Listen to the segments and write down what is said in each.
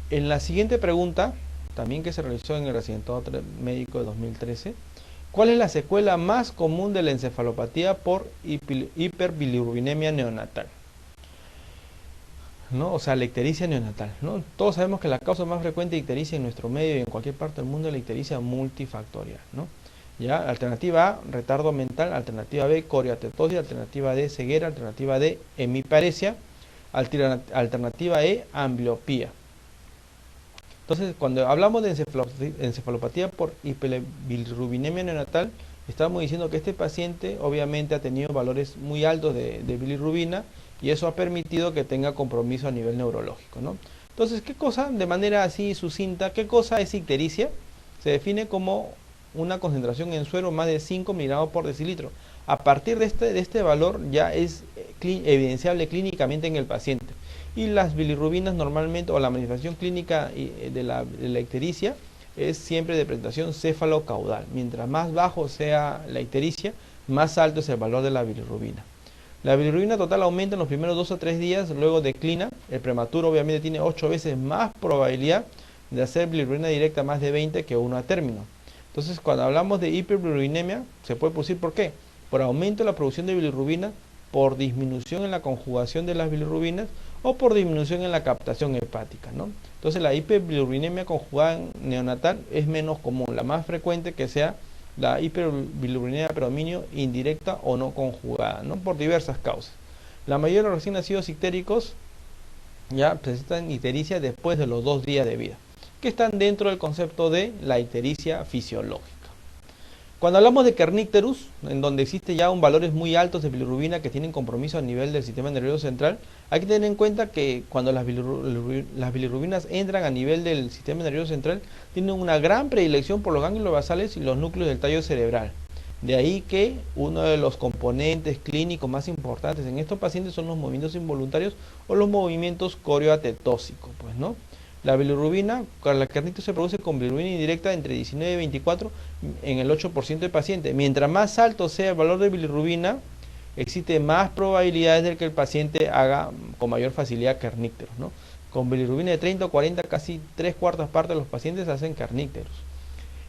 En la siguiente pregunta, también que se realizó en el accidentado médico de 2013, ¿cuál es la secuela más común de la encefalopatía por hiperbilirrubinemia neonatal? ¿No? O sea, la ictericia neonatal, ¿no? Todos sabemos que la causa más frecuente de ictericia en nuestro medio y en cualquier parte del mundo es la ictericia multifactorial, ¿no? Ya, alternativa A, retardo mental; alternativa B, coriatetosis; alternativa D, ceguera; alternativa D, hemiparesia; alternativa E, ambliopía. Entonces, cuando hablamos de encefalopatía por hiperbilirrubinemia neonatal, estamos diciendo que este paciente obviamente ha tenido valores muy altos de bilirrubina, y eso ha permitido que tenga compromiso a nivel neurológico, ¿no? Entonces, ¿qué cosa, de manera así sucinta, qué cosa es ictericia? Se define como una concentración en suero más de 5 miligramos por decilitro. A partir de este valor ya es evidenciable clínicamente en el paciente. Y las bilirrubinas normalmente, o la manifestación clínica de la ictericia, es siempre de presentación cefalocaudal. Mientras más bajo sea la ictericia, más alto es el valor de la bilirrubina. La bilirrubina total aumenta en los primeros 2 a 3 días, luego declina. El prematuro obviamente tiene 8 veces más probabilidad de hacer bilirrubina directa, más de 20, que uno a término. Entonces, cuando hablamos de hiperbilirrubinemia, se puede producir, ¿por qué? Por aumento de la producción de bilirrubina, por disminución en la conjugación de las bilirrubinas, o por disminución en la captación hepática, ¿no? Entonces, la hiperbilirrubinemia conjugada neonatal es menos común. La más frecuente que sea la hiperbilirrubinemia predominio indirecta o no conjugada, ¿no? Por diversas causas. La mayoría de los recién nacidos ictéricos ya presentan ictericia después de los 2 días de vida, que están dentro del concepto de la ictericia fisiológica. Cuando hablamos de kernicterus, en donde existe ya valores muy altos de bilirrubina que tienen compromiso a nivel del sistema nervioso central, hay que tener en cuenta que cuando las bilirrubinas entran a nivel del sistema nervioso central, tienen una gran predilección por los ganglios basales y los núcleos del tallo cerebral. De ahí que uno de los componentes clínicos más importantes en estos pacientes son los movimientos involuntarios o los movimientos corioatetóxicos, pues, ¿no? La bilirrubina, la kernicterus se produce con bilirrubina indirecta entre 19 y 24 en el 8% de pacientes. Mientras más alto sea el valor de bilirrubina, existe más probabilidades de que el paciente haga con mayor facilidad kernicterus, ¿no? Con bilirrubina de 30 o 40, casi 3/4 partes de los pacientes hacen kernicterus.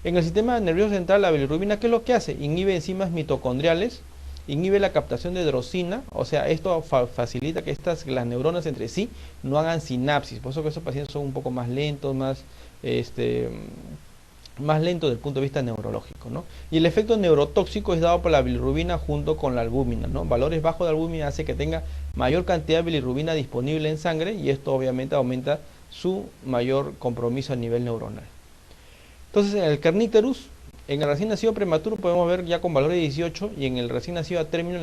En el sistema nervioso central, la bilirrubina, ¿qué es lo que hace? Inhibe enzimas mitocondriales, inhibe la captación de drosina, o sea, esto facilita que las neuronas entre sí no hagan sinapsis. Por eso que esos pacientes son un poco más lentos, más lentos desde el punto de vista neurológico, ¿no? Y el efecto neurotóxico es dado por la bilirrubina junto con la albúmina, ¿no? Valores bajos de albúmina hace que tenga mayor cantidad de bilirrubina disponible en sangre, y esto obviamente aumenta su mayor compromiso a nivel neuronal. Entonces, en el kernicterus, en el recién nacido prematuro podemos ver ya con valores de 18, y en el recién nacido a término,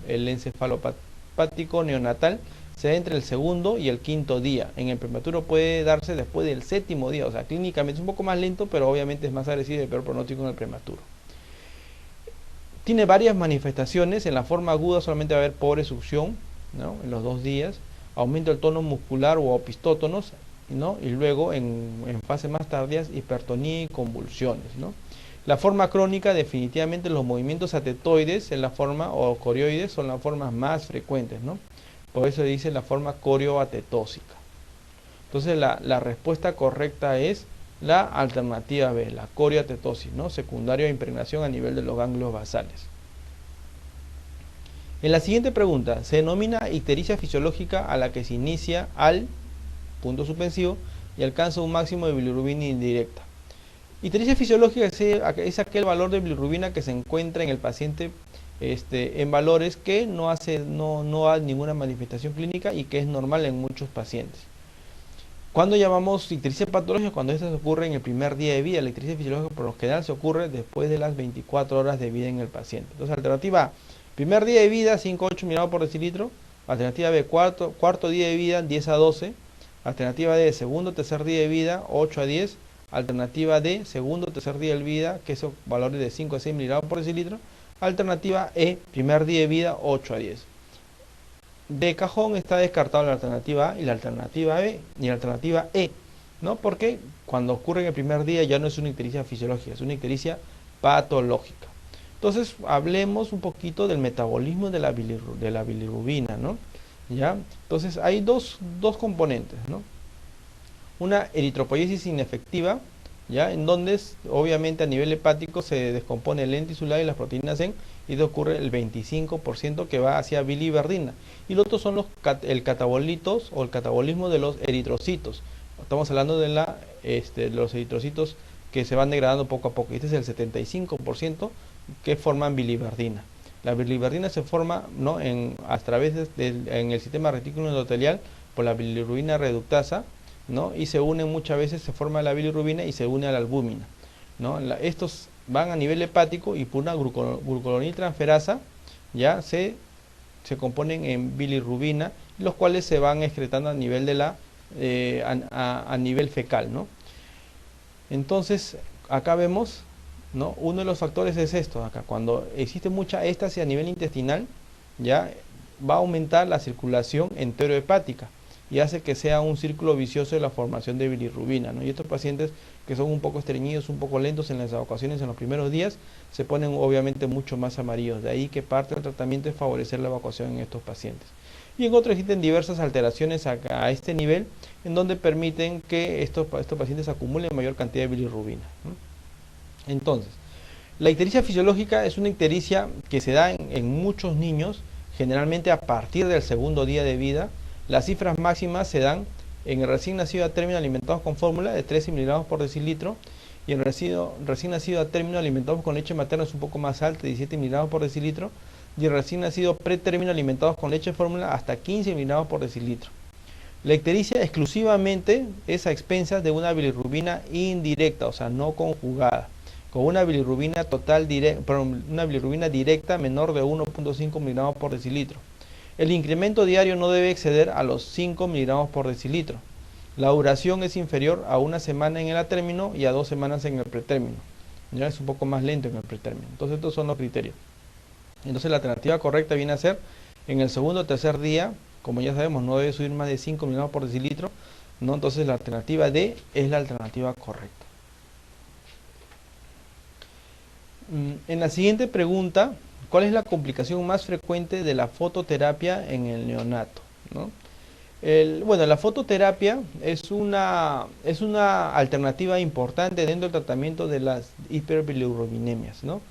el encefalopático neonatal se da entre el segundo y el quinto día. En el prematuro puede darse después del 7º día, o sea, clínicamente es un poco más lento, pero obviamente es más agresivo y de peor pronóstico en el prematuro. Tiene varias manifestaciones. En la forma aguda solamente va a haber pobre succión, ¿no? En los 2 días, aumento del tono muscular o opistótonos, ¿no? Y luego en fases más tardías, hipertonía y convulsiones, ¿no? La forma crónica, definitivamente los movimientos atetoides en la forma, o corioides, son las formas más frecuentes, ¿no? Por eso dice la forma corioatetósica. Entonces la respuesta correcta es la alternativa B, la corioatetosis, ¿no? Secundario a impregnación a nivel de los ganglios basales. En la siguiente pregunta, se denomina ictericia fisiológica a la que se inicia al punto suspensivo y alcanza un máximo de bilirrubina indirecta. Ictericia fisiológica es aquel valor de bilirrubina que se encuentra en el paciente en valores que no da ninguna manifestación clínica y que es normal en muchos pacientes. ¿Cuándo llamamos ictericia patológica? Cuando esto ocurre en el primer día de vida. La ictericia fisiológica por lo general se ocurre después de las 24 horas de vida en el paciente. Entonces, alternativa A, primer día de vida, 5-8 miligramos por decilitro. Alternativa B, cuarto día de vida, 10-12. Alternativa D, segundo tercer día de vida, 8-10. Alternativa D, segundo tercer día de vida, que son valores de 5-6 miligramos por decilitro. Alternativa E, primer día de vida, 8-10. De cajón está descartado la alternativa A y la alternativa B y la alternativa E, ¿no? Porque cuando ocurre en el primer día ya no es una ictericia fisiológica, es una ictericia patológica. Entonces, hablemos un poquito del metabolismo de la bilirrubina, ¿no? ¿Ya? Entonces, hay dos componentes, ¿no? una eritropoyesis inefectiva, ¿ya? En donde obviamente a nivel hepático se descompone el lentisulado y las proteínas en, y de ocurre el 25% que va hacia biliverdina. Y lo otro son el catabolitos o el catabolismo de los eritrocitos. Estamos hablando de los eritrocitos que se van degradando poco a poco. Este es el 75% que forman biliverdina. La biliverdina se forma, ¿no?, a través en el sistema retículo endotelial por la bilirrubina reductasa, ¿no? Y se unen muchas veces, se forma la bilirrubina y se une a la albúmina, ¿no? Estos van a nivel hepático y por una glucoroniltransferasa ya se componen en bilirrubina, los cuales se van excretando a nivel de a nivel fecal, ¿no? Entonces acá vemos, ¿no? Uno de los factores es esto acá, cuando existe mucha éstasis a nivel intestinal, ya va a aumentar la circulación enterohepática y hace que sea un círculo vicioso de la formación de bilirrubina, ¿no? Y estos pacientes que son un poco estreñidos, un poco lentos en las evacuaciones en los primeros días, se ponen obviamente mucho más amarillos. De ahí que parte del tratamiento es favorecer la evacuación en estos pacientes. Y en otros existen diversas alteraciones a este nivel, en donde permiten que estos pacientes acumulen mayor cantidad de bilirrubina, ¿no? Entonces, la ictericia fisiológica es una ictericia que se da en muchos niños, generalmente a partir del segundo día de vida. Las cifras máximas se dan en el recién nacido a término alimentados con fórmula de 13 miligramos por decilitro, y en el recién nacido a término alimentados con leche materna es un poco más alta, 17 miligramos por decilitro, y el recién nacido pretérmino alimentados con leche fórmula hasta 15 miligramos por decilitro. La ictericia exclusivamente es a expensas de una bilirrubina indirecta, o sea, no conjugada, con una bilirrubina una bilirrubina directa menor de 1.5 miligramos por decilitro. El incremento diario no debe exceder a los 5 miligramos por decilitro. La duración es inferior a una semana en el atérmino y a 2 semanas en el pretérmino. Ya es un poco más lento en el pretérmino. Entonces estos son los criterios. Entonces la alternativa correcta viene a ser en el segundo o tercer día, como ya sabemos, no debe subir más de 5 miligramos por decilitro, ¿no? Entonces la alternativa D es la alternativa correcta. En la siguiente pregunta, ¿cuál es la complicación más frecuente de la fototerapia en el neonato, ¿no? Bueno, la fototerapia es una alternativa importante dentro del tratamiento de las hiperbilirrubinemia, ¿no?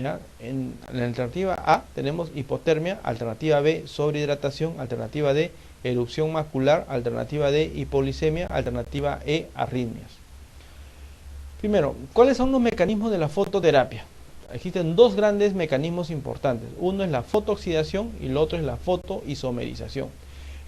¿Ya? En la alternativa A tenemos hipotermia, alternativa B sobrehidratación, alternativa D erupción macular, alternativa D hipoglicemia, alternativa E arritmias. Primero, ¿cuáles son los mecanismos de la fototerapia? Existen dos grandes mecanismos importantes. Uno es la fotooxidación y el otro es la fotoisomerización.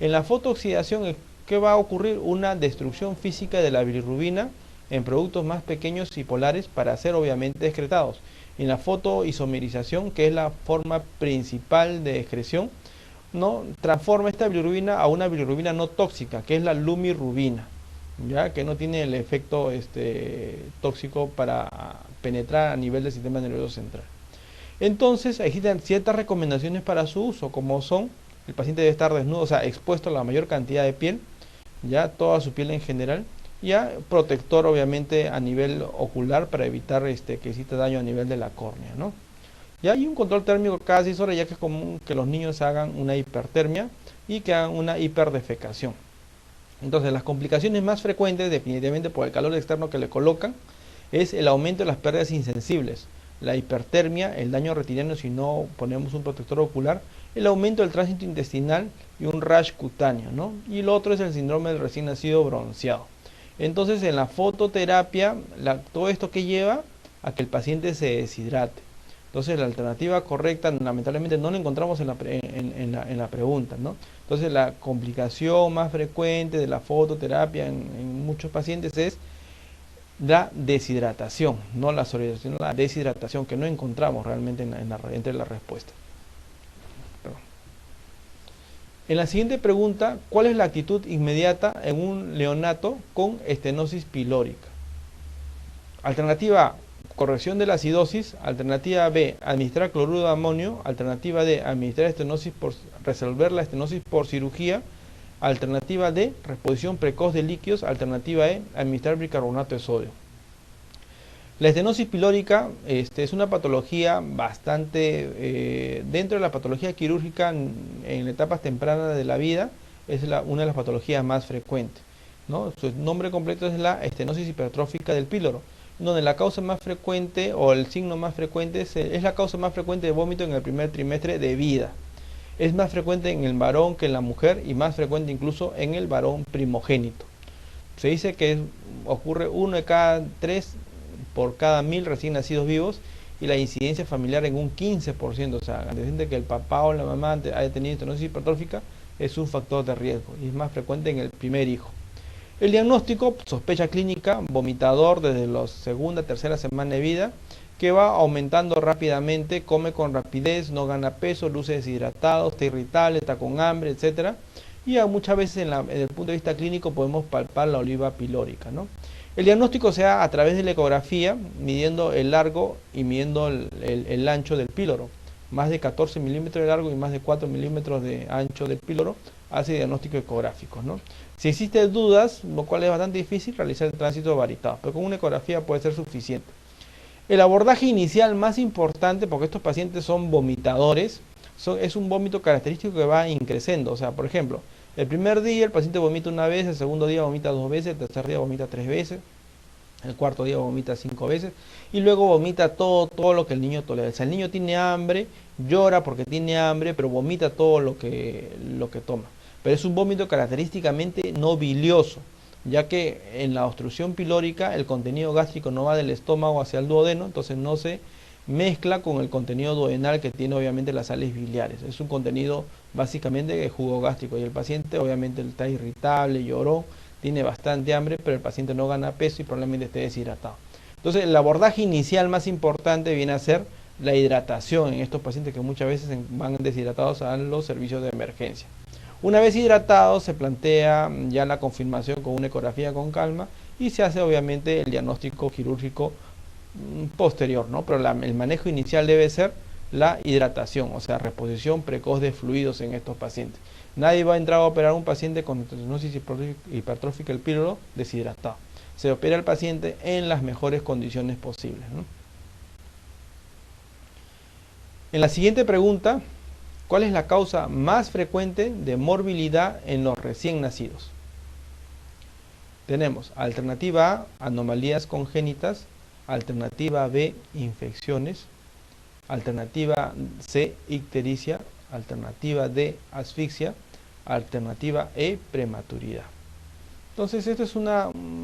En la fotooxidación, ¿qué va a ocurrir? Una destrucción física de la bilirrubina en productos más pequeños y polares para ser obviamente excretados. En la fotoisomerización, que es la forma principal de excreción, ¿no?, transforma esta bilirrubina a una bilirrubina no tóxica, que es la lumirrubina, ya que no tiene el efecto tóxico para penetrar a nivel del sistema nervioso central. Entonces existen ciertas recomendaciones para su uso, como son: el paciente debe estar desnudo, o sea, expuesto a la mayor cantidad de piel, ya toda su piel en general, ya protector obviamente a nivel ocular para evitar que exista daño a nivel de la córnea, ¿no? Ya hay un control térmico cada 6 horas, ya que es común que los niños hagan una hipertermia y que hagan una hiperdefecación. Entonces las complicaciones más frecuentes, definitivamente por el calor externo que le colocan, es el aumento de las pérdidas insensibles, la hipertermia, el daño retiniano si no ponemos un protector ocular, el aumento del tránsito intestinal y un rash cutáneo, ¿no? Y lo otro es el síndrome del recién nacido bronceado. Entonces en la fototerapia, todo esto que lleva a que el paciente se deshidrate. Entonces la alternativa correcta lamentablemente no la encontramos en la pregunta, ¿no? Entonces la complicación más frecuente de la fototerapia en muchos pacientes es la deshidratación, no la sobrehidratación, la deshidratación, que no encontramos realmente entre las respuestas. En la siguiente pregunta, ¿cuál es la actitud inmediata en un neonato con estenosis pilórica? Alternativa A, corrección de la acidosis. Alternativa B, administrar cloruro de amonio. Alternativa D, administrar resolver la estenosis por cirugía. Alternativa D, reposición precoz de líquidos. Alternativa E, administrar bicarbonato de sodio. La estenosis pilórica es una patología bastante, dentro de la patología quirúrgica en etapas tempranas de la vida, es una de las patologías más frecuentes. ¿no? Su nombre completo es la estenosis hipertrófica del píloro, donde la causa más frecuente o el signo más frecuente es la causa más frecuente de vómito en el primer trimestre de vida. Es más frecuente en el varón que en la mujer y más frecuente incluso en el varón primogénito. Se dice que ocurre 1 de cada 3 por cada 1000 recién nacidos vivos y la incidencia familiar en un 15%. O sea, antes que el papá o la mamá haya tenido estenosis hipertrófica es un factor de riesgo y es más frecuente en el primer hijo. El diagnóstico: sospecha clínica, vomitador desde la segunda, tercera semana de vida, que va aumentando rápidamente, come con rapidez, no gana peso, luce deshidratado, está irritable, está con hambre, etcétera. Y muchas veces desde el punto de vista clínico podemos palpar la oliva pilórica, ¿no? El diagnóstico se da a través de la ecografía, midiendo el largo y midiendo el ancho del píloro. Más de 14 milímetros de largo y más de 4 milímetros de ancho del píloro hace diagnóstico ecográfico, ¿no? Si existen dudas, lo cual es bastante difícil, realizar el tránsito varitado, pero con una ecografía puede ser suficiente. El abordaje inicial más importante, porque estos pacientes son vomitadores, es un vómito característico que va increciendo. O sea, por ejemplo, el primer día el paciente vomita una vez, el segundo día vomita 2 veces, el tercer día vomita 3 veces, el cuarto día vomita 5 veces y luego vomita todo lo que el niño tolera. O sea, el niño tiene hambre, llora porque tiene hambre, pero vomita todo lo que toma. Pero es un vómito característicamente no bilioso, ya que en la obstrucción pilórica el contenido gástrico no va del estómago hacia el duodeno, entonces no se mezcla con el contenido duodenal que tiene obviamente las sales biliares. Es un contenido básicamente de jugo gástrico y el paciente obviamente está irritable, lloró, tiene bastante hambre, pero el paciente no gana peso y probablemente esté deshidratado. Entonces el abordaje inicial más importante viene a ser la hidratación en estos pacientes que muchas veces van deshidratados a los servicios de emergencia. Una vez hidratados se plantea ya la confirmación con una ecografía con calma y se hace obviamente el diagnóstico quirúrgico posterior, ¿no? Pero el manejo inicial debe ser la hidratación, o sea, reposición precoz de fluidos en estos pacientes. Nadie va a entrar a operar a un paciente con estenosis hipertrófica del píloro deshidratado. Se opera al paciente en las mejores condiciones posibles, ¿no? En la siguiente pregunta, ¿cuál es la causa más frecuente de morbilidad en los recién nacidos? Tenemos alternativa A, anomalías congénitas; alternativa B, infecciones; alternativa C, ictericia; alternativa D, asfixia; alternativa E, prematuridad. Entonces esta es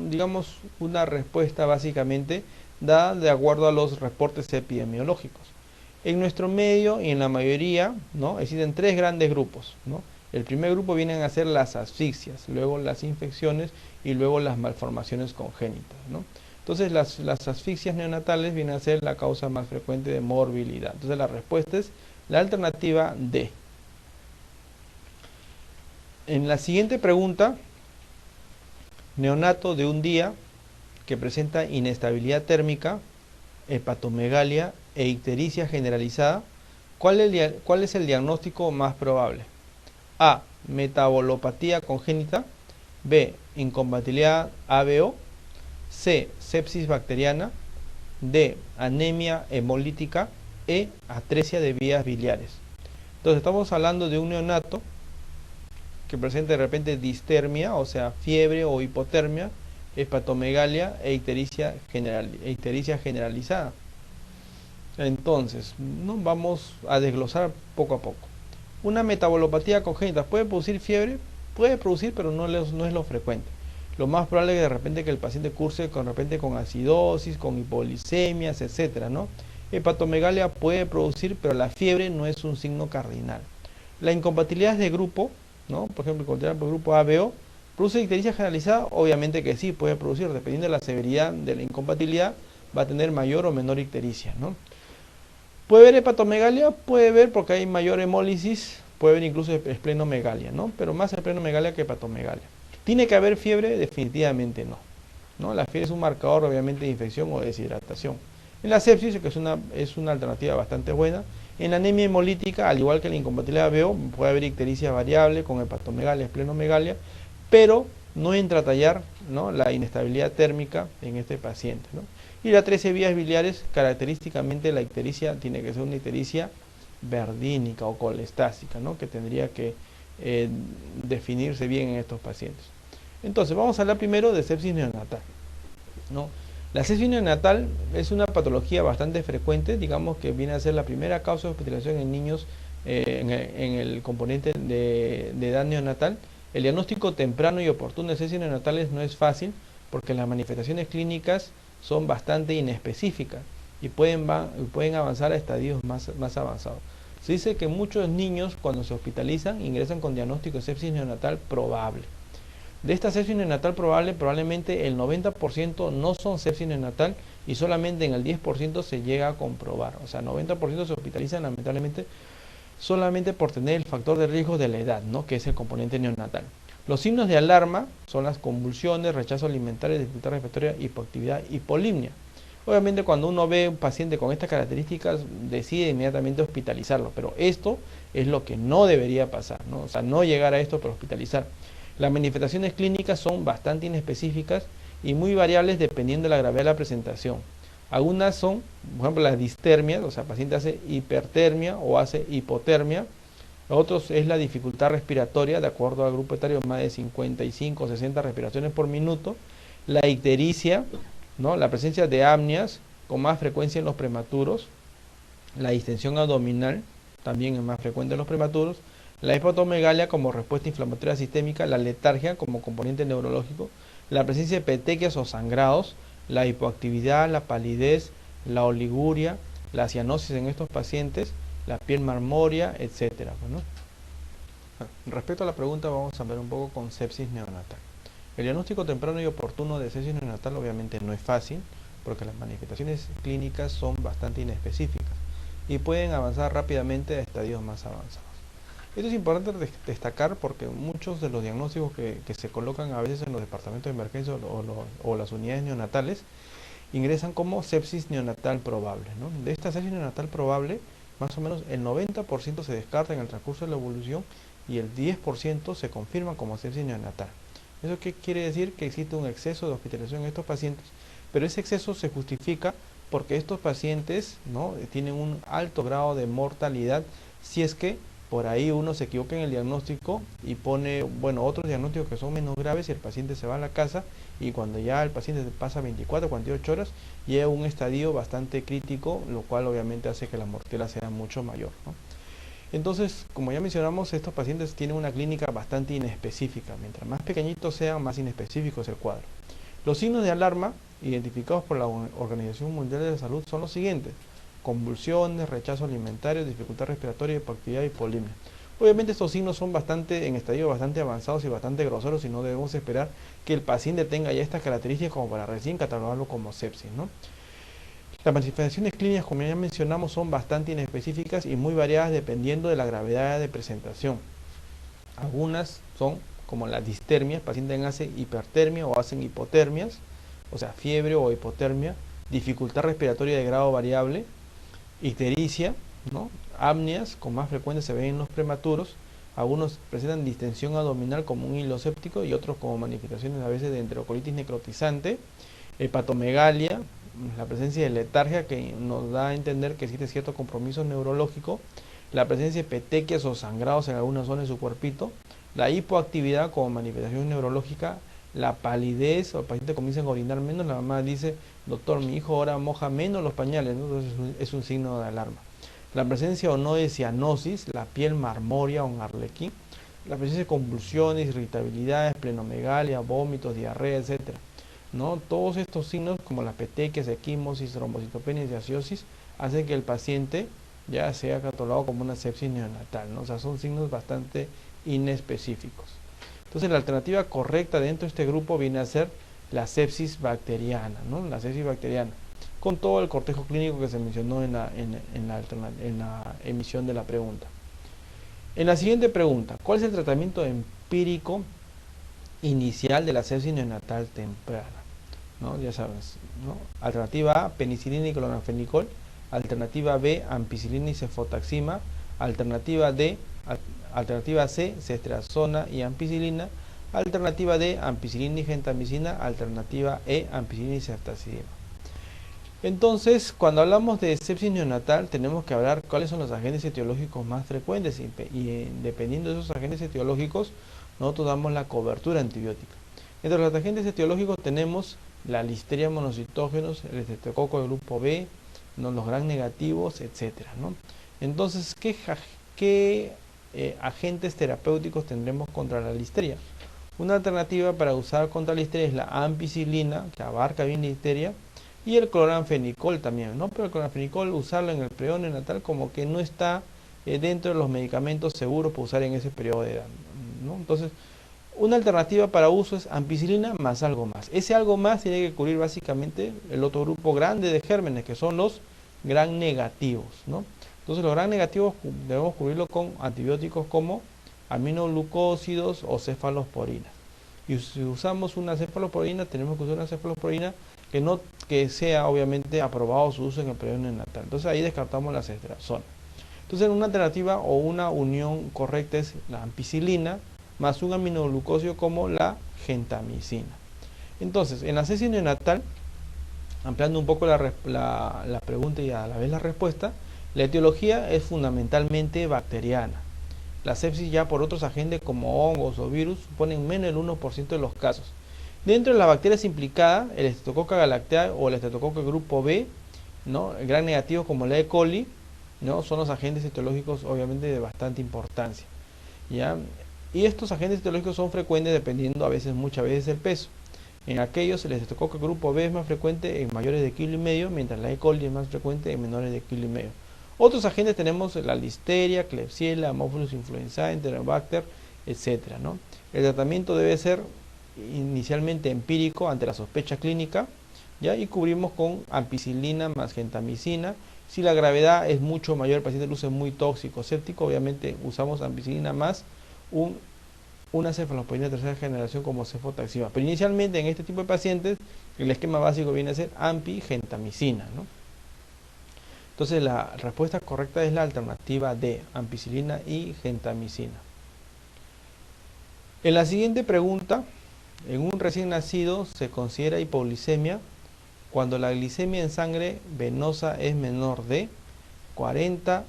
digamos, una respuesta básicamente dada de acuerdo a los reportes epidemiológicos. En nuestro medio y en la mayoría, ¿no?, existen 3 grandes grupos, ¿no? El primer grupo vienen a ser las asfixias, luego las infecciones y luego las malformaciones congénitas, ¿no? Entonces las asfixias neonatales vienen a ser la causa más frecuente de morbilidad. Entonces la respuesta es la alternativa D. En la siguiente pregunta, neonato de un día que presenta inestabilidad térmica, hepatomegalia e ictericia generalizada, ¿cuál es el diagnóstico más probable? A, metabolopatía congénita; B, incompatibilidad ABO; C, sepsis bacteriana; D, anemia hemolítica; E, atresia de vías biliares. Entonces estamos hablando de un neonato que presenta de repente distermia, o sea, fiebre o hipotermia, hepatomegalia e ictericia generalizada. Entonces, ¿no?, vamos a desglosar poco a poco. Una metabolopatía congénita puede producir fiebre, puede producir, pero no es lo frecuente. Lo más probable es que de repente que el paciente curse con acidosis, con hipoglicemias, etcétera, ¿no? Hepatomegalia puede producir, pero la fiebre no es un signo cardinal. La incompatibilidad de grupo, ¿no?, por ejemplo, incompatibilidad por grupo ABO, ¿produce ictericia generalizada? Obviamente que sí, puede producir, dependiendo de la severidad de la incompatibilidad, va a tener mayor o menor ictericia, ¿no? ¿Puede haber hepatomegalia? Puede haber, porque hay mayor hemólisis, puede haber incluso esplenomegalia, ¿no? Pero más esplenomegalia que hepatomegalia. ¿Tiene que haber fiebre? Definitivamente no, ¿no? La fiebre es un marcador obviamente de infección o de deshidratación. En la sepsis, que es una alternativa bastante buena. En la anemia hemolítica, al igual que en la incompatibilidad ABO, puede haber ictericia variable con hepatomegalia, esplenomegalia, pero no entra a tallar, ¿no?, la inestabilidad térmica en este paciente, ¿no? Y las 13 vías biliares, característicamente la ictericia tiene que ser una ictericia verdínica o colestásica, ¿no?, que tendría que definirse bien en estos pacientes. Entonces, vamos a hablar primero de sepsis neonatal, ¿no? La sepsis neonatal es una patología bastante frecuente, digamos que viene a ser la primera causa de hospitalización en niños en el componente de edad neonatal. El diagnóstico temprano y oportuno de sepsis neonatales no es fácil porque las manifestaciones clínicas son bastante inespecíficas y pueden avanzar a estadios más avanzados. Se dice que muchos niños cuando se hospitalizan ingresan con diagnóstico de sepsis neonatal probable. De esta sepsis neonatal probable, probablemente el 90% no son sepsis neonatal y solamente en el 10% se llega a comprobar. O sea, 90% se hospitalizan lamentablemente solamente por tener el factor de riesgo de la edad, ¿no? Que es el componente neonatal. Los signos de alarma son las convulsiones, rechazo alimentario, dificultad respiratoria, hipoactividad, hipolimnia. Obviamente cuando uno ve un paciente con estas características decide inmediatamente hospitalizarlo, pero esto es lo que no debería pasar, ¿no? O sea, no llegar a esto para hospitalizar. Las manifestaciones clínicas son bastante inespecíficas y muy variables dependiendo de la gravedad de la presentación. Algunas son, por ejemplo, las distermias, o sea, el paciente hace hipertermia o hace hipotermia. Otros es la dificultad respiratoria, de acuerdo al grupo etario, más de 55 o 60 respiraciones por minuto. La ictericia, ¿no? La presencia de apneas con más frecuencia en los prematuros. La distensión abdominal, también es más frecuente en los prematuros. La hepatomegalia como respuesta inflamatoria sistémica, la letargia como componente neurológico, la presencia de petequias o sangrados, la hipoactividad, la palidez, la oliguria, la cianosis en estos pacientes, la piel marmórea, etcétera. Bueno, respecto a la pregunta, vamos a ver un poco con sepsis neonatal. El diagnóstico temprano y oportuno de sepsis neonatal obviamente no es fácil, porque las manifestaciones clínicas son bastante inespecíficas y pueden avanzar rápidamente a estadios más avanzados. Esto es importante destacar porque muchos de los diagnósticos que se colocan a veces en los departamentos de emergencia o las unidades neonatales ingresan como sepsis neonatal probable, ¿no? De esta sepsis neonatal probable, más o menos el 90% se descarta en el transcurso de la evolución y el 10% se confirma como sepsis neonatal. ¿Eso qué quiere decir? Que existe un exceso de hospitalización en estos pacientes, pero ese exceso se justifica porque estos pacientes, ¿no?, tienen un alto grado de mortalidad si es que por ahí uno se equivoca en el diagnóstico y pone, bueno, otros diagnósticos que son menos graves y el paciente se va a la casa y cuando ya el paciente pasa 24, 48 horas, llega a un estadio bastante crítico, lo cual obviamente hace que la mortalidad sea mucho mayor, ¿no? Entonces, como ya mencionamos, estos pacientes tienen una clínica bastante inespecífica. Mientras más pequeñitos sean, más inespecífico es el cuadro. Los signos de alarma identificados por la Organización Mundial de la Salud son los siguientes: convulsiones, rechazo alimentario, dificultad respiratoria, hipoactividad y hipolimia. Obviamente estos signos son en estadios bastante avanzados y bastante groseros y no debemos esperar que el paciente tenga ya estas características como para recién catalogarlo como sepsis, ¿no? Las manifestaciones clínicas, como ya mencionamos, son bastante inespecíficas y muy variadas dependiendo de la gravedad de presentación. Algunas son como la distermia, el paciente hace hipertermia o hacen hipotermias, o sea, fiebre o hipotermia, dificultad respiratoria de grado variable, ictericia, ¿no?, apneas, con más frecuencia se ven en los prematuros. Algunos presentan distensión abdominal como un hilo séptico y otros como manifestaciones a veces de enterocolitis necrotizante, hepatomegalia, la presencia de letargia que nos da a entender que existe cierto compromiso neurológico, la presencia de petequias o sangrados en alguna zona de su cuerpito, la hipoactividad como manifestación neurológica, la palidez, o el paciente comienza a orinar menos, la mamá dice: doctor, mi hijo ahora moja menos los pañales, ¿no? Entonces es un signo de alarma. La presencia o no de cianosis, la piel marmórea o un arlequín, la presencia de convulsiones, irritabilidad, esplenomegalia, vómitos, diarrea, etcétera, ¿no? Todos estos signos, como las petequias, equimosis, trombocitopenia y gaseosis, hacen que el paciente ya sea catalogado como una sepsis neonatal, ¿no? O sea, son signos bastante inespecíficos. Entonces, la alternativa correcta dentro de este grupo viene a ser la sepsis bacteriana, ¿no? La sepsis bacteriana, con todo el cortejo clínico que se mencionó en la emisión de la pregunta. En la siguiente pregunta, ¿cuál es el tratamiento empírico inicial de la sepsis neonatal temprana? ¿No? Ya sabes, ¿no? Alternativa A, penicilina y clorfenicol. Alternativa B, ampicilina y cefotaxima. Alternativa C, ceftriaxona y ampicilina. Alternativa D, ampicilina y gentamicina. Alternativa E, ampicilina y ceftazidima. Entonces, cuando hablamos de sepsis neonatal, tenemos que hablar cuáles son los agentes etiológicos más frecuentes y dependiendo de esos agentes etiológicos, nosotros damos la cobertura antibiótica. Entre los agentes etiológicos tenemos la listeria monocitógenos, el estreptococo del grupo B, ¿no? Los gram negativos, etcétera, ¿no? Entonces, ¿qué agentes terapéuticos tendremos contra la listeria? Una alternativa para usar contra la listeria es la ampicilina, que abarca bien la listeria, y el cloranfenicol también, ¿no? Pero el cloranfenicol, usarlo en el periodo neonatal como que no está dentro de los medicamentos seguros para usar en ese periodo de edad, ¿no? Entonces, una alternativa para uso es ampicilina más algo más. Ese algo más tiene que cubrir básicamente el otro grupo grande de gérmenes, que son los gram negativos, ¿no? Entonces los gram negativos debemos cubrirlo con antibióticos como aminoglucósidos o cefalosporinas. Y si usamos una cefalosporina, tenemos que usar una cefalosporina que sea obviamente aprobado su uso en el periodo neonatal. Entonces ahí descartamos la ceftriaxona. Entonces una alternativa o una unión correcta es la ampicilina más un aminoglucósido como la gentamicina. Entonces, en la sepsis neonatal, ampliando un poco la pregunta y a la vez la respuesta, la etiología es fundamentalmente bacteriana. La sepsis ya por otros agentes como hongos o virus suponen menos del 1% de los casos. Dentro de las bacterias implicadas, el Streptococcus galactea o el Streptococcus grupo B, ¿no? Gram negativos como la E. coli, ¿no? Son los agentes etiológicos obviamente de bastante importancia, ¿ya? Y estos agentes etiológicos son frecuentes dependiendo muchas veces del peso. En aquellos el Streptococcus grupo B es más frecuente en mayores de 1,5 kg, mientras la E. coli es más frecuente en menores de 1,5 kg. Otros agentes tenemos la listeria, Klebsiella, Haemophilus influenzae, Enterobacter, etc., ¿no? El tratamiento debe ser inicialmente empírico ante la sospecha clínica, ¿ya? Y cubrimos con ampicilina más gentamicina. Si la gravedad es mucho mayor, el paciente luce muy tóxico, séptico, obviamente usamos ampicilina más una cefalosporina de tercera generación como cefotaxima. Pero inicialmente en este tipo de pacientes el esquema básico viene a ser ampi-gentamicina, ¿no? Entonces la respuesta correcta es la alternativa D, ampicilina y gentamicina. En la siguiente pregunta, en un recién nacido se considera hipoglicemia cuando la glicemia en sangre venosa es menor de 40,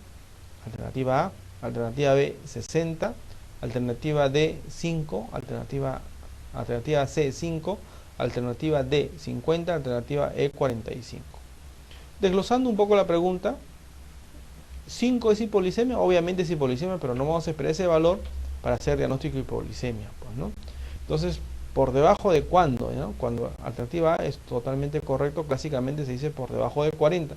alternativa A, alternativa B 60, alternativa D 5, alternativa C 5, alternativa D 50, alternativa E 45. Desglosando un poco la pregunta, 5 es hipoglicemia, obviamente es hipoglicemia, pero no vamos a esperar ese valor para hacer diagnóstico de hipoglicemia, pues, ¿no? Entonces, ¿por debajo de cuándo, ¿no? Cuando alternativa A es totalmente correcto, clásicamente se dice por debajo de 40.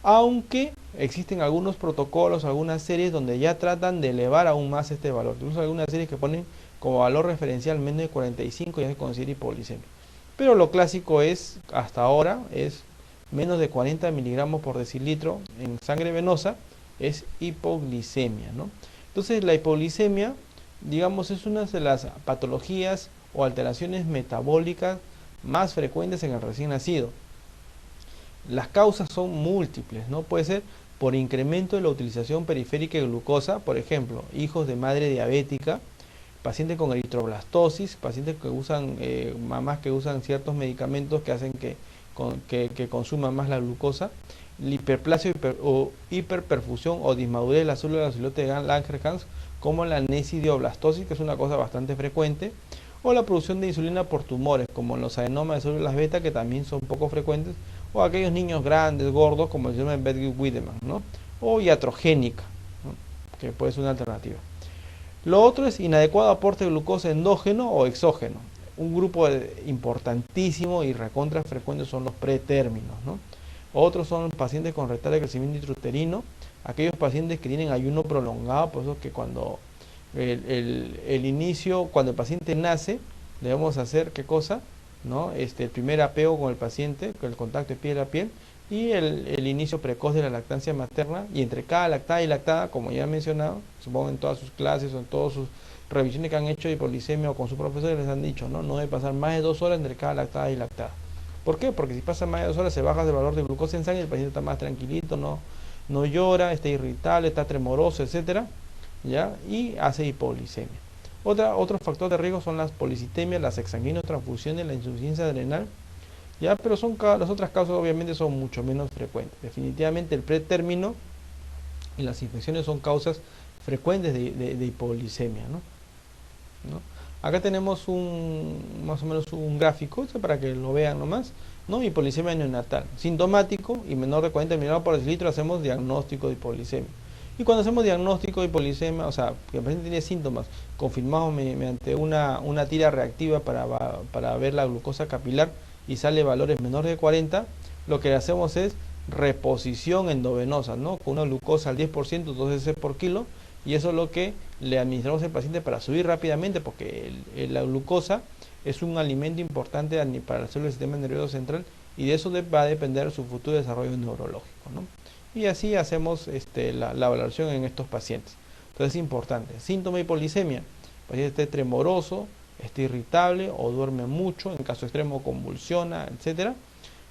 Aunque existen algunos protocolos, algunas series donde ya tratan de elevar aún más este valor. Incluso algunas series que ponen como valor referencial menos de 45 ya se considera hipoglicemia. Pero lo clásico es, hasta ahora, es menos de 40 miligramos por decilitro en sangre venosa, es hipoglicemia, ¿no? Entonces la hipoglicemia, digamos, es una de las patologías o alteraciones metabólicas más frecuentes en el recién nacido. Las causas son múltiples, ¿no? Puede ser por incremento de la utilización periférica de glucosa, por ejemplo, hijos de madre diabética, pacientes con eritroblastosis, pacientes que usan, mamás que usan ciertos medicamentos que hacen que consuman más la glucosa, la hiperplasia o hiperperfusión o dismadurez de las células de islote de Langerhans, como la necidioblastosis, que es una cosa bastante frecuente, o la producción de insulina por tumores, como los adenomas de células beta, que también son poco frecuentes, o aquellos niños grandes, gordos, como el síndrome de Beckwith-Wiedemann, ¿no? O iatrogénica, ¿no? Que puede ser una alternativa. Lo otro es inadecuado aporte de glucosa endógeno o exógeno. Un grupo importantísimo y recontra frecuente son los pretérminos, ¿no? Otros son pacientes con retardo de crecimiento intrauterino, aquellos pacientes que tienen ayuno prolongado, por eso que cuando cuando el paciente nace, debemos hacer ¿qué cosa? ¿No? El primer apego con el paciente, con el contacto de piel a piel, y el inicio precoz de la lactancia materna, y entre cada lactada y lactada, como ya he mencionado, supongo en todas sus clases o en todas sus revisiones que han hecho de hipoglicemia o con sus profesores les han dicho, no debe pasar más de 2 horas entre cada lactada y lactada. ¿Por qué? Porque si pasa más de 2 horas se baja el valor de glucosa en sangre, el paciente está más tranquilito, no llora, está irritable, está tremoroso, etcétera, ¿ya? Y hace hipoglicemia. Otro factor de riesgo son las policitemias, las exsanguinotransfusiones, la insuficiencia adrenal, ¿ya? Pero las otras causas obviamente son mucho menos frecuentes. Definitivamente el pretérmino y las infecciones son causas frecuentes de hipoglicemia, ¿no? Acá tenemos más o menos un gráfico, esto para que lo vean nomás, ¿no? Hipoglicemia neonatal, sintomático y menor de 40 mg por decilitro, hacemos diagnóstico de hipoglicemia. Y cuando hacemos diagnóstico de hipoglicemia, o sea, que el paciente tiene síntomas confirmados mediante una tira reactiva para ver la glucosa capilar y sale valores menores de 40, lo que hacemos es reposición endovenosa, ¿no? Con una glucosa al 10%, 2 cc por kilo, y eso es lo que le administramos al paciente para subir rápidamente, porque la glucosa es un alimento importante para la célula del sistema nervioso central, y de eso va a depender su futuro desarrollo neurológico, ¿no? Y así hacemos la valoración en estos pacientes. Entonces es importante. Síntoma de hipoglicemia: el paciente esté tremoroso, esté irritable o duerme mucho, en caso extremo convulsiona, etcétera,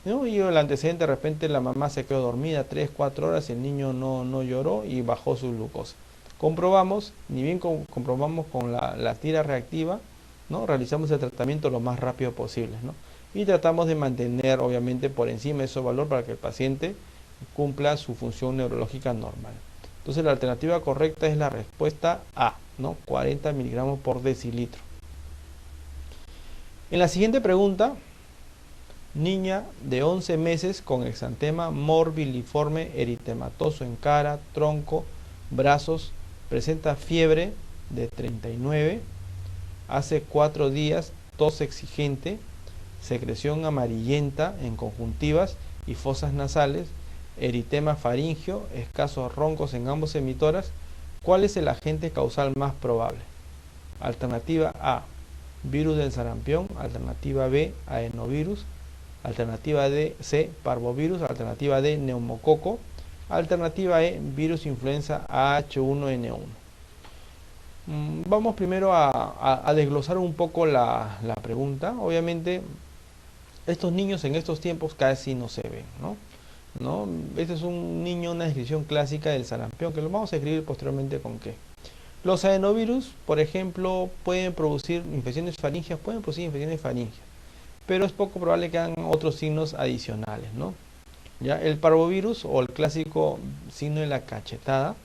¿no? Y el antecedente, de repente la mamá se quedó dormida 3-4 horas y el niño no lloró y bajó su glucosa. Comprobamos, ni bien comprobamos con la tira reactiva, ¿no? Realizamos el tratamiento lo más rápido posible, ¿no? Y tratamos de mantener obviamente por encima de ese valor para que el paciente cumpla su función neurológica normal. Entonces la alternativa correcta es la respuesta A, ¿no? 40 miligramos por decilitro. En la siguiente pregunta, niña de 11 meses con exantema morbiliforme eritematoso en cara, tronco, brazos, presenta fiebre de 39, hace 4 días tos exigente, secreción amarillenta en conjuntivas y fosas nasales, eritema faríngeo, escasos roncos en ambos emitoras. ¿Cuál es el agente causal más probable? Alternativa A, virus del sarampión. Alternativa B, adenovirus. Alternativa D, C, parvovirus. Alternativa D, neumococo. Alternativa E, virus influenza H1N1. Vamos primero a desglosar un poco la pregunta. Obviamente, estos niños en estos tiempos casi no se ven, ¿no? Este es un niño, una descripción clásica del sarampión, que lo vamos a escribir posteriormente con qué. Los adenovirus, por ejemplo, pueden producir infecciones faringias, pero es poco probable que hagan otros signos adicionales, ¿no? ¿Ya? El parvovirus o el clásico signo de la cachetada,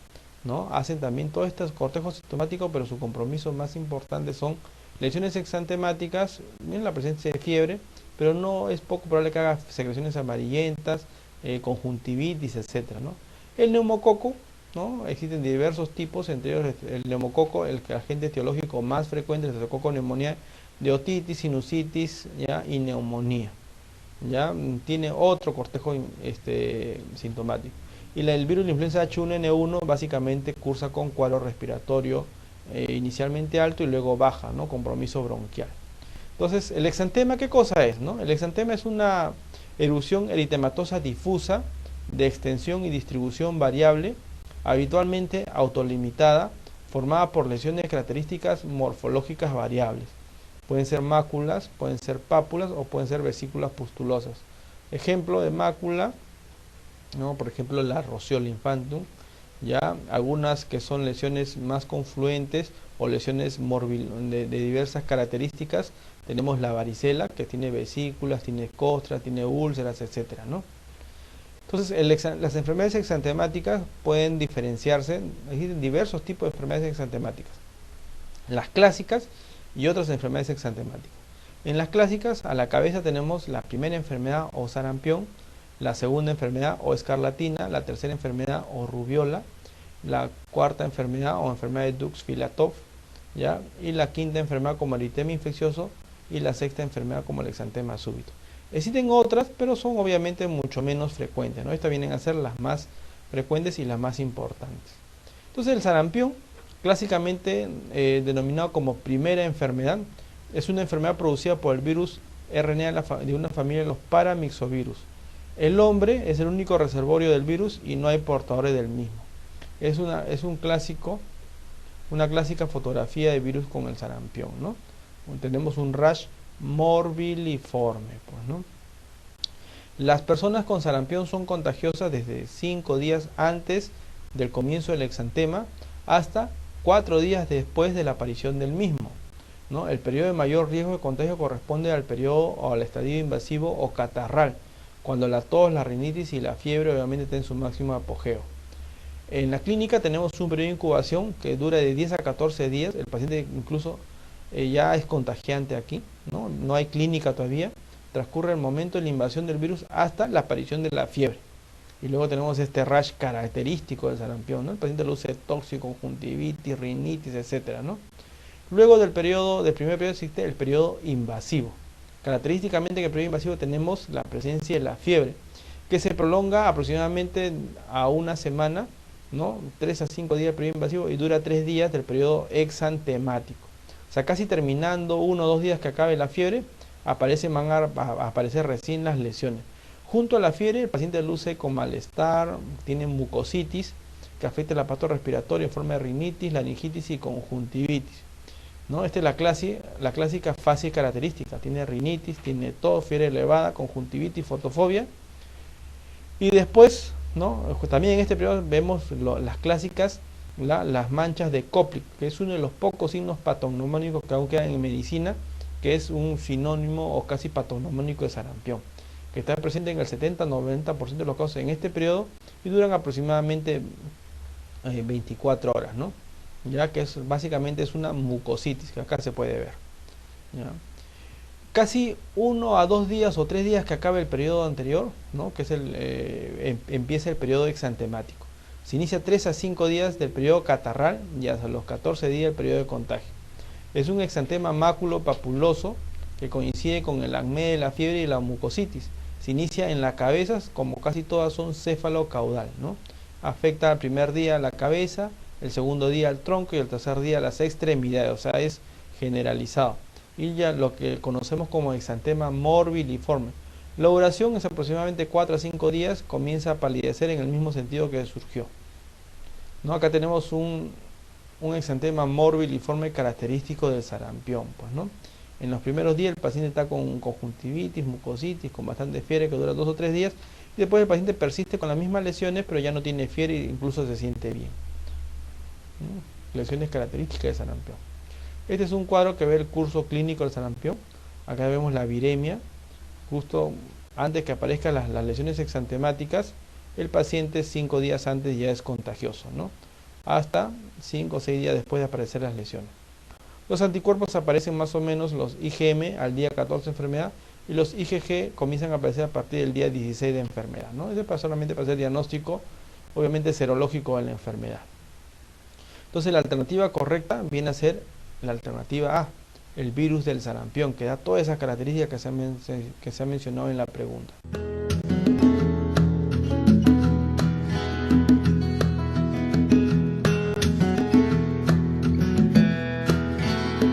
¿no? Hacen también todo este cortejo sintomático, pero su compromiso más importante son lesiones exantemáticas, en la presencia de fiebre, pero no es poco probable que haga secreciones amarillentas, conjuntivitis, etcétera, ¿no? El neumococo, ¿no? Existen diversos tipos, entre ellos el neumococo, el agente etiológico más frecuente es el neumococo neumonía, de otitis, sinusitis, ¿ya? Y neumonía, ¿ya? Tiene otro cortejo sintomático. Y el virus de influenza H1N1 básicamente cursa con cuadro respiratorio inicialmente alto y luego baja, ¿no? Compromiso bronquial. Entonces, el exantema, ¿qué cosa es, no? El exantema es una erupción eritematosa difusa de extensión y distribución variable, habitualmente autolimitada, formada por lesiones de características morfológicas variables. Pueden ser máculas, pueden ser pápulas o pueden ser vesículas pustulosas. Ejemplo de mácula, ¿no? Por ejemplo, la Rosseola infantum, ya algunas que son lesiones más confluentes o lesiones de diversas características. Tenemos la varicela, que tiene vesículas, tiene costras, tiene úlceras, etcétera, ¿no? Entonces, las enfermedades exantemáticas pueden diferenciarse. Existen diversos tipos de enfermedades exantemáticas: las clásicas y otras enfermedades exantemáticas. En las clásicas, a la cabeza tenemos la primera enfermedad o sarampión, la segunda enfermedad o escarlatina, la tercera enfermedad o rubiola, la cuarta enfermedad o enfermedad de Dux-Filatov, ¿ya? Y la quinta enfermedad como el eritema infeccioso y la sexta enfermedad como el exantema súbito. Existen otras, pero son obviamente mucho menos frecuentes, ¿no? Estas vienen a ser las más frecuentes y las más importantes. Entonces, el sarampión, clásicamente denominado como primera enfermedad, es una enfermedad producida por el virus RNA de una familia de los paramyxovirus. El hombre es el único reservorio del virus y no hay portadores del mismo. Es una clásica fotografía de virus con el sarampión, ¿no? Tenemos un rash morbiliforme, pues, ¿no? Las personas con sarampión son contagiosas desde 5 días antes del comienzo del exantema hasta 4 días después de la aparición del mismo, ¿no? El periodo de mayor riesgo de contagio corresponde al periodo o al estadio invasivo o catarral, cuando la tos, la rinitis y la fiebre obviamente tienen su máximo apogeo. En la clínica tenemos un periodo de incubación que dura de 10 a 14 días. El paciente incluso ya es contagiante aquí, ¿no? No hay clínica todavía. Transcurre el momento de la invasión del virus hasta la aparición de la fiebre. Y luego tenemos este rash característico del sarampión, ¿no? El paciente luce tóxico, conjuntivitis, rinitis, etcétera, ¿no? Luego del primer periodo existe el periodo invasivo. Característicamente en el periodo invasivo tenemos la presencia de la fiebre, que se prolonga aproximadamente a una semana, ¿no? 3 a 5 días del periodo invasivo y dura 3 días del periodo exantemático. O sea, casi terminando 1 o 2 días que acabe la fiebre, van a aparecer recién las lesiones. Junto a la fiebre, el paciente luce con malestar, tiene mucositis, que afecta el aparato respiratorio en forma de rinitis, laringitis y conjuntivitis, ¿no? Esta es la clásica fase característica. Tiene rinitis, tiene tos, fiebre elevada, conjuntivitis, fotofobia. Y después, ¿no? También en este periodo vemos las clásicas, las manchas de Koplik, que es uno de los pocos signos patognomónicos que aún quedan en medicina, que es un sinónimo o casi patognomónico de sarampión, que está presente en el 70-90% de los casos en este periodo y duran aproximadamente 24 horas, ¿no? Ya que básicamente es una mucositis, que acá se puede ver, ¿ya? Casi 1 a 2 días o 3 días que acabe el periodo anterior, ¿no? Que es empieza el periodo exantemático. Se inicia 3 a 5 días del periodo catarral y hasta los 14 días el periodo de contagio. Es un exantema maculopapuloso que coincide con el acné, la fiebre y la mucositis. Se inicia en la cabeza, como casi todas son céfalo-caudal, ¿no? Afecta al primer día la cabeza, el segundo día el tronco y el tercer día las extremidades, o sea, es generalizado. Y ya lo que conocemos como exantema morbiliforme. La duración es aproximadamente 4 a 5 días, comienza a palidecer en el mismo sentido que surgió, ¿no? Acá tenemos un exantema morbiliforme característico del sarampión, pues, ¿no? En los primeros días el paciente está con conjuntivitis, mucositis, con bastante fiebre que dura 2 o 3 días, y después el paciente persiste con las mismas lesiones, pero ya no tiene fiebre e incluso se siente bien, ¿no? Lesiones características del sarampión. Este es un cuadro que ve el curso clínico del sarampión. Acá vemos la viremia, justo antes que aparezcan las lesiones exantemáticas, el paciente 5 días antes ya es contagioso, ¿no? Hasta 5 o 6 días después de aparecer las lesiones. Los anticuerpos aparecen más o menos los IgM al día 14 de enfermedad y los IgG comienzan a aparecer a partir del día 16 de enfermedad, ¿no? Eso es solamente para hacer diagnóstico, obviamente serológico de la enfermedad. Entonces la alternativa correcta viene a ser la alternativa A, el virus del sarampión, que da todas esas características que se han mencionado en la pregunta.